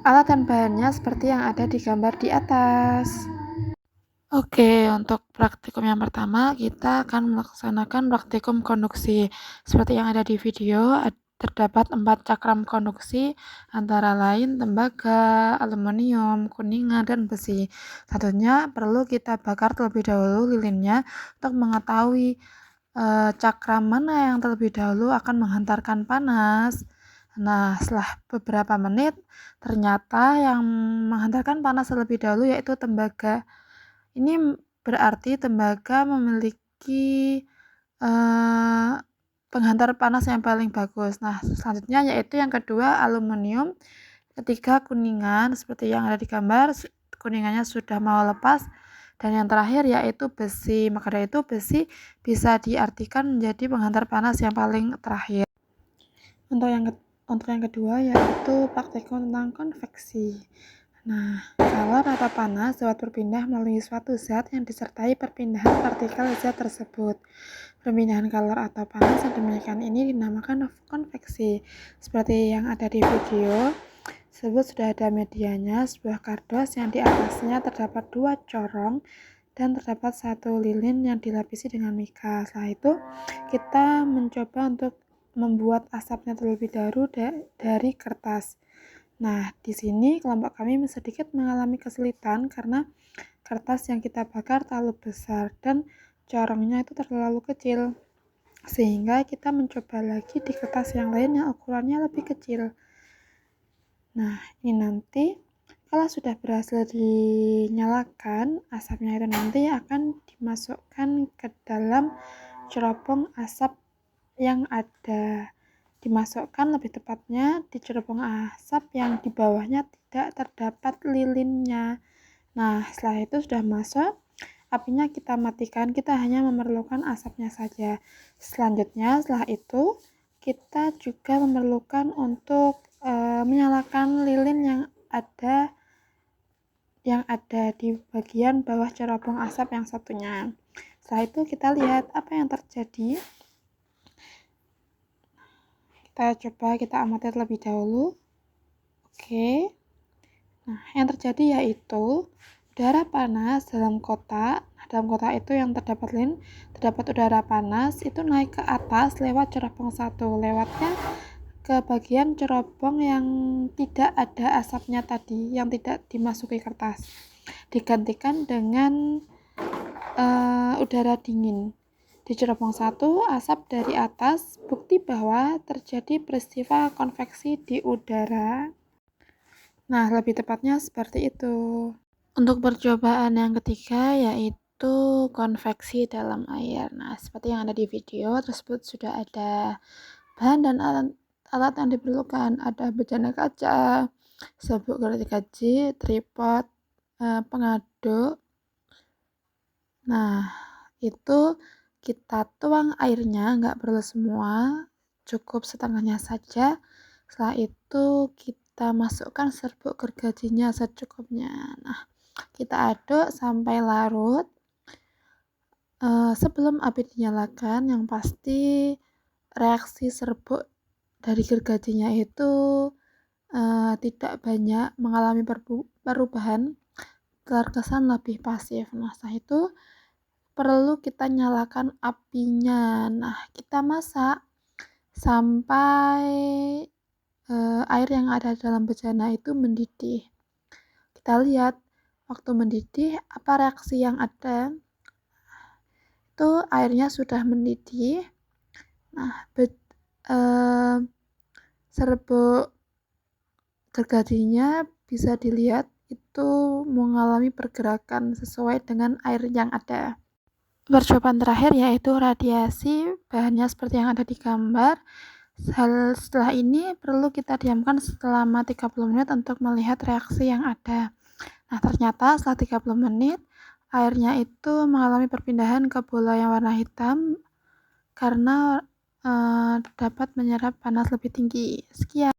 Alat dan bahannya seperti yang ada di gambar di atas. Oke, untuk praktikum yang pertama kita akan melaksanakan praktikum konduksi. Seperti yang ada di video, terdapat 4 cakram konduksi antara lain tembaga, aluminium, kuningan, dan besi. Tentunya perlu kita bakar terlebih dahulu lilinnya untuk mengetahui cakram mana yang terlebih dahulu akan menghantarkan panas. Nah, setelah beberapa menit, ternyata yang menghantarkan panas terlebih dahulu yaitu tembaga. Ini berarti tembaga memiliki penghantar panas yang paling bagus. Nah, selanjutnya yaitu yang kedua aluminium, ketiga kuningan seperti yang ada di gambar, kuningannya sudah mau lepas, dan yang terakhir yaitu besi. Maka dari itu besi bisa diartikan menjadi penghantar panas yang paling terakhir. Untuk yang kedua yaitu praktikum tentang konveksi. Nah, kalor atau panas dapat berpindah melalui suatu zat yang disertai perpindahan partikel zat tersebut. Perpindahan kalor atau panas yang demikian ini dinamakan konveksi. Seperti yang ada di video, tersebut sudah ada medianya, sebuah kardus yang di atasnya terdapat 2 corong dan terdapat 1 lilin yang dilapisi dengan mika. Setelah itu, kita mencoba untuk membuat asapnya terlebih dahulu dari kertas. Nah, di sini kelompok kami sedikit mengalami kesulitan karena kertas yang kita bakar terlalu besar dan corongnya itu terlalu kecil. Sehingga kita mencoba lagi di kertas yang lain yang ukurannya lebih kecil. Nah, ini nanti kalau sudah berhasil dinyalakan, asapnya itu nanti akan dimasukkan ke dalam cerobong asap yang ada. Dimasukkan lebih tepatnya di cerobong asap yang di bawahnya tidak terdapat lilinnya. Nah, setelah itu sudah masuk, apinya kita matikan, kita hanya memerlukan asapnya saja. Selanjutnya, setelah itu, kita juga memerlukan untuk menyalakan lilin yang ada di bagian bawah cerobong asap yang satunya. Setelah itu kita lihat apa yang terjadi. Kita amati terlebih dahulu. Oke. Nah, yang terjadi yaitu udara panas dalam kotak. Nah, dalam kotak itu yang terdapat udara panas itu naik ke atas lewat cerobong 1. Lewatnya ke bagian cerobong yang tidak ada asapnya tadi, yang tidak dimasuki kertas. Digantikan dengan udara dingin. Di cerobong 1, asap dari atas, bukti bahwa terjadi peristiwa konveksi di udara. Nah, lebih tepatnya seperti itu. Untuk percobaan yang ketiga yaitu konveksi dalam air. Nah, seperti yang ada di video tersebut sudah ada bahan dan alat yang diperlukan. Ada bejana kaca, sabuk gergaji, tripod, pengaduk. Nah, itu kita tuang airnya, nggak perlu semua, cukup setengahnya saja. Setelah itu kita masukkan serbuk gergajinya secukupnya. Nah, kita aduk sampai larut. Sebelum api dinyalakan, yang pasti reaksi serbuk dari gergajinya itu tidak banyak mengalami perubahan, terkesan lebih pasif. Nah, setelah itu perlu kita nyalakan apinya. Nah, kita masak sampai air yang ada dalam bejana itu mendidih. Kita lihat waktu mendidih apa reaksi yang ada. Itu airnya sudah mendidih. Nah, serbuk gergajinya bisa dilihat itu mengalami pergerakan sesuai dengan air yang ada. Percobaan terakhir yaitu radiasi, bahannya seperti yang ada di gambar. Setelah ini perlu kita diamkan selama 30 menit untuk melihat reaksi yang ada. Nah, ternyata setelah 30 menit airnya itu mengalami perpindahan ke bola yang warna hitam karena dapat menyerap panas lebih tinggi. Sekian.